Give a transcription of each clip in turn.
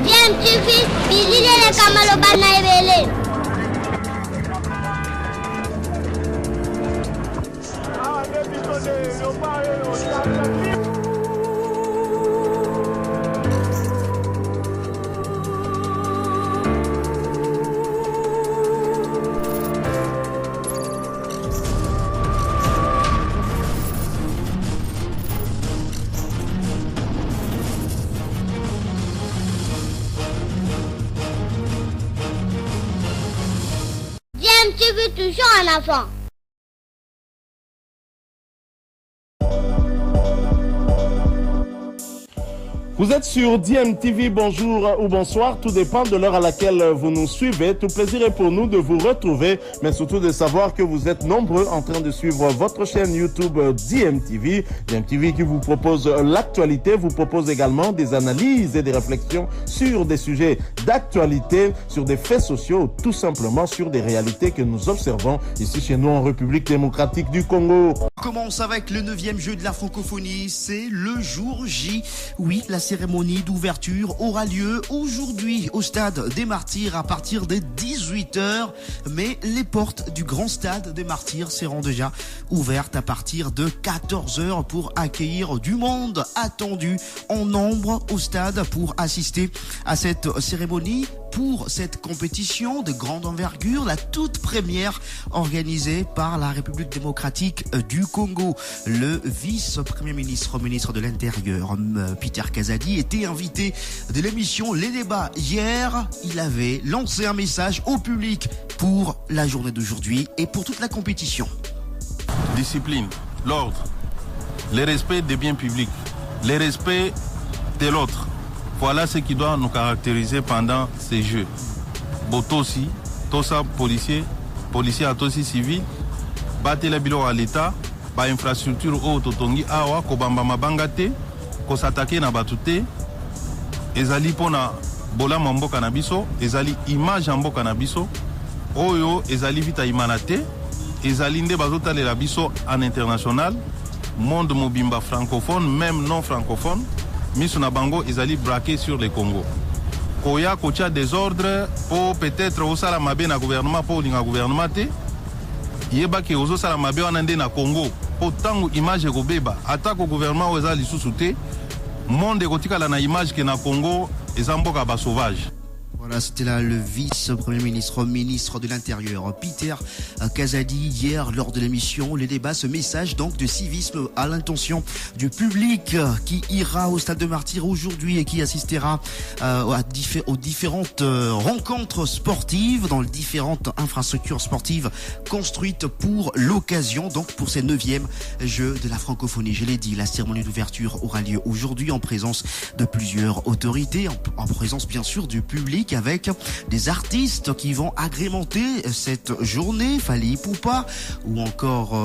DMTV, bilile kamalo bana ebele. DMTV toujours en avant. Vous êtes sur DMTV, bonjour ou bonsoir, tout dépend de l'heure à laquelle vous nous suivez. Tout plaisir est pour nous de vous retrouver, mais surtout de savoir que vous êtes nombreux en train de suivre votre chaîne YouTube DMTV. DMTV qui vous propose l'actualité, vous propose également des analyses et des réflexions sur des sujets d'actualité, sur des faits sociaux, tout simplement sur des réalités que nous observons ici chez nous en République démocratique du Congo. On commence avec le 9e jeu de la francophonie, c'est le jour J. Oui, la cérémonie d'ouverture aura lieu aujourd'hui au stade des Martyrs à partir des 18h. Mais les portes du grand stade des Martyrs seront déjà ouvertes à partir de 14h pour accueillir du monde attendu en nombre au stade pour assister à cette cérémonie. Pour cette compétition de grande envergure, la toute première organisée par la République démocratique du Congo. Le vice-premier ministre, ministre de l'Intérieur, Peter Kazadi, était invité de l'émission Les Débats. Hier, il avait lancé un message au public pour la journée d'aujourd'hui et pour toute la compétition. Discipline, l'ordre, le respect des biens publics, le respect de l'autre. Voilà ce qui doit nous caractériser pendant ces Jeux. Botosi, Tosa policier à Tosi civil, Batela bilo à l'État, ba infrastructure au Totongi awa, Kobamba mabangate, ko s'attaquer na batute, ezali pona bola mambo kanabiso, ezali image ambo kanabiso, oyo ezali vita imanate, ezali nde bazota le labiso en international, monde mobimba francophone, même non francophone. Miso na bango ezali braqué sur le Congo. Koya kocha désordre pour peut-être au sala mabe na gouvernement pour linga gouvernement te. Yeba ke ozo sala mabe wanande na Congo. Pour tango image ko beba attaque au gouvernement oza lisusu te. Monde kotika la na image ke na Congo ezamboka ba sauvage. Voilà, c'était là le vice-premier ministre, ministre de l'Intérieur, Peter Kazadi, hier lors de l'émission Les Débats, ce message donc de civisme à l'intention du public qui ira au stade de Martyrs aujourd'hui et qui assistera aux différentes rencontres sportives dans les différentes infrastructures sportives construites pour l'occasion, donc pour ces 9e Jeux de la francophonie. Je l'ai dit, la cérémonie d'ouverture aura lieu aujourd'hui en présence de plusieurs autorités, en présence bien sûr du public, avec des artistes qui vont agrémenter cette journée, Fally Ipupa ou encore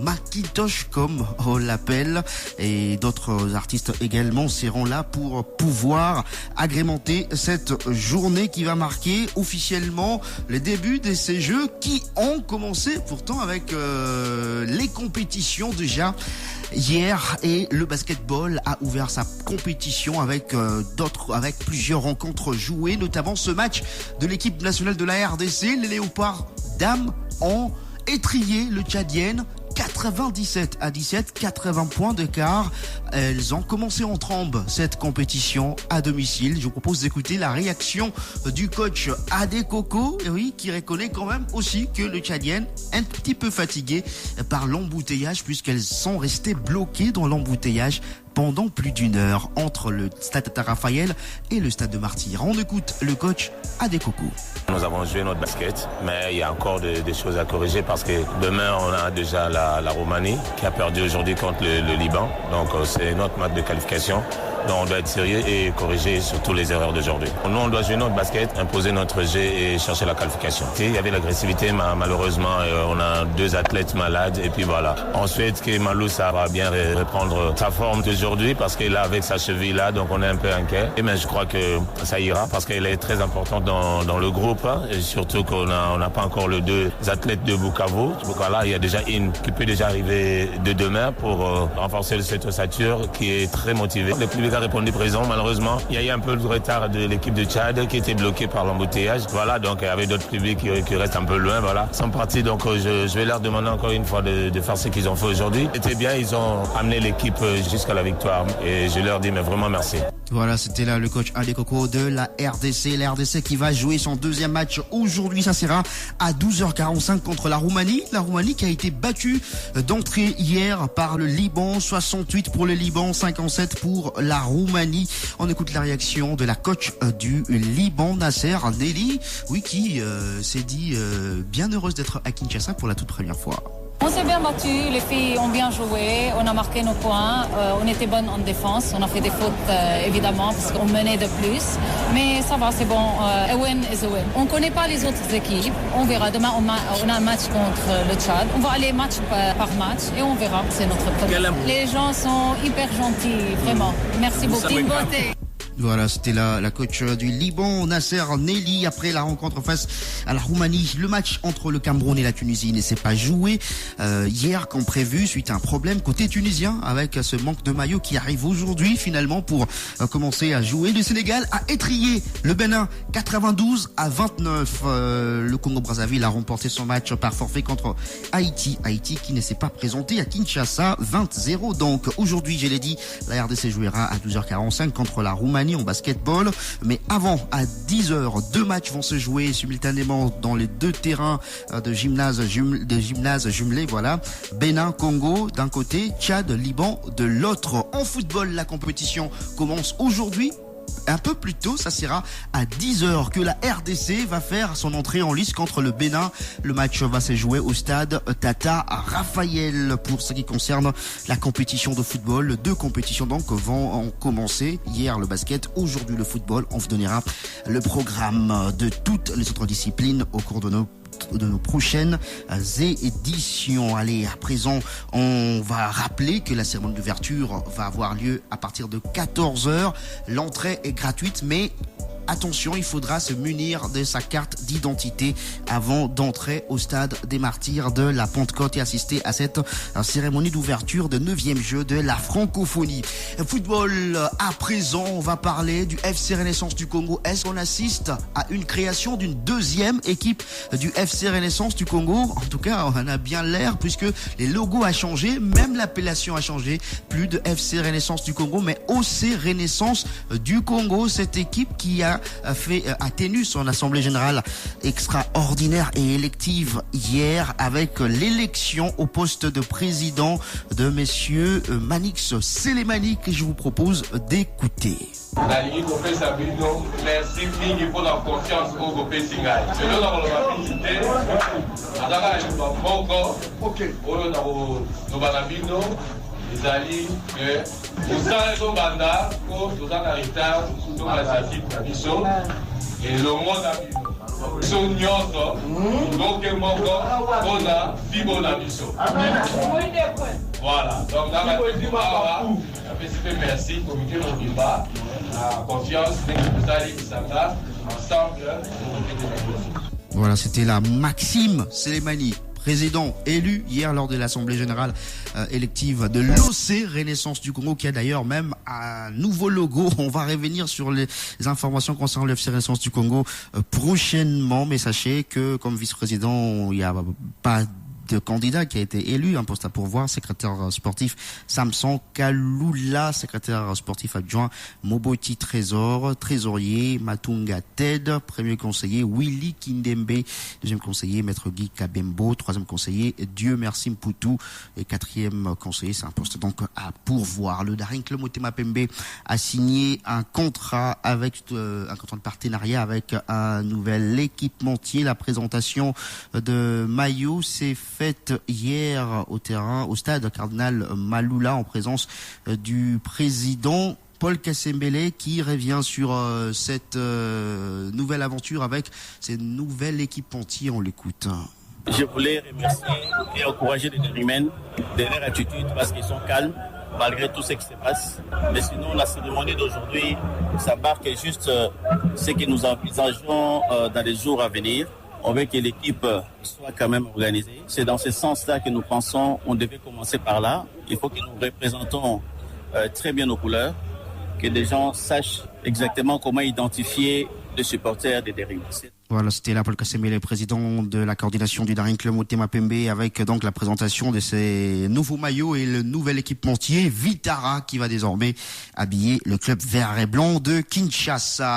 Macintosh comme on l'appelle, et d'autres artistes également seront là pour pouvoir agrémenter cette journée qui va marquer officiellement le début de ces Jeux qui ont commencé pourtant avec les compétitions déjà hier, et le basketball a ouvert sa compétition avec avec plusieurs rencontres jouées, notamment ce match de l'équipe nationale de la RDC. Les Léopards dames ont étrillé le Tchadienne 97-17, 80 points d'écart. Elles ont commencé en trombe cette compétition à domicile. Je vous propose d'écouter la réaction du coach Adekoko, oui, qui reconnaît quand même aussi que le Tchadien est un petit peu fatigué par l'embouteillage, puisqu'elles sont restées bloquées dans l'embouteillage pendant plus d'une heure entre le stade Tata Raphaël et le stade de Martyrs. On écoute le coach Adekoko. Nous avons joué notre basket, mais il y a encore des choses à corriger parce que demain on a déjà la Roumanie qui a perdu aujourd'hui contre le Liban. Donc c'est notre match de qualification. Donc on doit être sérieux et corriger sur toutes les erreurs d'aujourd'hui. Nous on doit jouer notre basket, imposer notre jeu et chercher la qualification. Il y avait l'agressivité, malheureusement on a 2 athlètes malades et puis voilà. On souhaite que Malou ça va bien reprendre sa forme d'aujourd'hui parce qu'il est avec sa cheville là, donc on est un peu inquiet. Mais je crois que ça ira parce qu'elle est très importante dans le groupe, hein, et surtout qu'on n'a pas encore le 2 athlètes de Bukavu. Voilà, il y a déjà une qui peut déjà arriver de demain pour renforcer cette ossature qui est très motivée. Le public a répondu présent. Malheureusement, il y a eu un peu de retard de l'équipe de Tchad qui était bloquée par l'embouteillage. Voilà, donc il y avait d'autres publics qui restent un peu loin. Voilà, ils sont partis. Donc je vais leur demander encore une fois de faire ce qu'ils ont fait aujourd'hui. C'était bien, ils ont amené l'équipe jusqu'à la victoire. Et je leur dis mais vraiment merci. Voilà, c'était là le coach Ali Coco de la RDC. La RDC qui va jouer son deuxième match aujourd'hui. Ça sera à 12h45 contre la Roumanie. La Roumanie qui a été battue d'entrée hier par le Liban. 68 pour le Liban, 57 pour la Roumanie. On écoute la réaction de la coach du Liban, Nasser Nelly. Oui, qui s'est dit bien heureuse d'être à Kinshasa pour la toute première fois. On s'est bien battu, les filles ont bien joué, on a marqué nos points, on était bonnes en défense, on a fait des fautes évidemment parce qu'on menait de plus, mais ça va, c'est bon, a win is a win. On ne connaît pas les autres équipes, on verra, demain on a un match contre le Tchad, on va aller match par match et on verra, c'est notre problème. Les gens sont hyper gentils, vraiment, merci beaucoup. Team Beauté. Voilà, c'était la coach du Liban, Nasser Nelly, après la rencontre face à la Roumanie. Le match entre le Cameroun et la Tunisie ne s'est pas joué hier comme prévu suite à un problème côté tunisien avec ce manque de maillot qui arrive aujourd'hui finalement pour commencer à jouer. Le Sénégal a étrillé le Bénin 92-29. Le Congo-Brazzaville a remporté son match par forfait contre Haïti. Haïti qui ne s'est pas présenté à Kinshasa 20-0. Donc aujourd'hui, je l'ai dit, la RDC jouera à 12h45 contre la Roumanie en basketball, mais avant à 10h, deux matchs vont se jouer simultanément dans les deux terrains de gymnase jumelés, voilà. Bénin, Congo d'un côté, Tchad, Liban de l'autre. En football, la compétition commence aujourd'hui. Un peu plus tôt, ça sera à 10h que la RDC va faire son entrée en lice contre le Bénin. Le match va se jouer au stade Tata Raphaël. Pour ce qui concerne la compétition de football, deux compétitions donc vont commencer. Hier le basket, aujourd'hui le football. On vous donnera le programme de toutes les autres disciplines au cours de nos prochaines éditions. Allez, à présent, on va rappeler que la cérémonie d'ouverture va avoir lieu à partir de 14h. L'entrée est gratuite, mais attention, il faudra se munir de sa carte d'identité avant d'entrer au stade des Martyrs de la Pentecôte et assister à cette cérémonie d'ouverture de 9e jeu de la francophonie. Football, à présent, on va parler du FC Renaissance du Congo. Est-ce qu'on assiste à une création d'une deuxième équipe du FC Renaissance du Congo? En tout cas, on en a bien l'air puisque les logos a changé, même l'appellation a changé. Plus de FC Renaissance du Congo, mais OC Renaissance du Congo. Cette équipe qui a tenu son assemblée générale extraordinaire et élective hier avec l'élection au poste de président de messieurs Manix Selemani que je vous propose d'écouter. Merci pour la confiance au groupe Singai. Je donne la probabilité. ezali que mosala ezobanda po toza na retard tomalisa kipe na biso elongo na biso nyonso toke moko mpona fibo na biso. Voilà, donc dans la awa apesi mpe merci comité mobimba na confiance ndenge tozali kisanga ensemble. Voilà, c'était la Maxime Selemani, président élu hier lors de l'Assemblée générale élective de l'OC Renaissance du Congo, qui a d'ailleurs même un nouveau logo. On va revenir sur les informations concernant l'OC Renaissance du Congo prochainement, mais sachez que comme vice-président, il n'y a pas de candidat qui a été élu, un poste à pourvoir. Secrétaire sportif Samson Kalula, secrétaire sportif adjoint Moboti trésorier Matunga Ted, premier conseiller Willy Kindembe, deuxième conseiller Maître Guy Kabembo, troisième conseiller Dieu Merci Mputu et quatrième conseiller, c'est un poste donc à pourvoir. Le Daring Club Motema Pembe a signé un contrat avec un contrat de partenariat avec un nouvel équipementier. La présentation de maillot s'est faite hier au stade Cardinal Malula en présence du président Paul Kassembele qui revient sur cette nouvelle aventure avec ces nouvelles équipementiers. On l'écoute. Je voulais remercier et encourager les Dairymen de leur attitude parce qu'ils sont calmes malgré tout ce qui se passe. Mais sinon, la cérémonie d'aujourd'hui, ça marque juste ce que nous envisageons dans les jours à venir. On veut que l'équipe soit quand même organisée. C'est dans ce sens-là que nous pensons on devait commencer par là. Il faut que nous représentons très bien nos couleurs, que les gens sachent exactement comment identifier les supporters des Daring. Voilà, c'était là Paul Kassemele, président de la coordination du Daring Club Motema Pembe, avec donc la présentation de ces nouveaux maillots et le nouvel équipementier Vitara qui va désormais habiller le club vert et blanc de Kinshasa.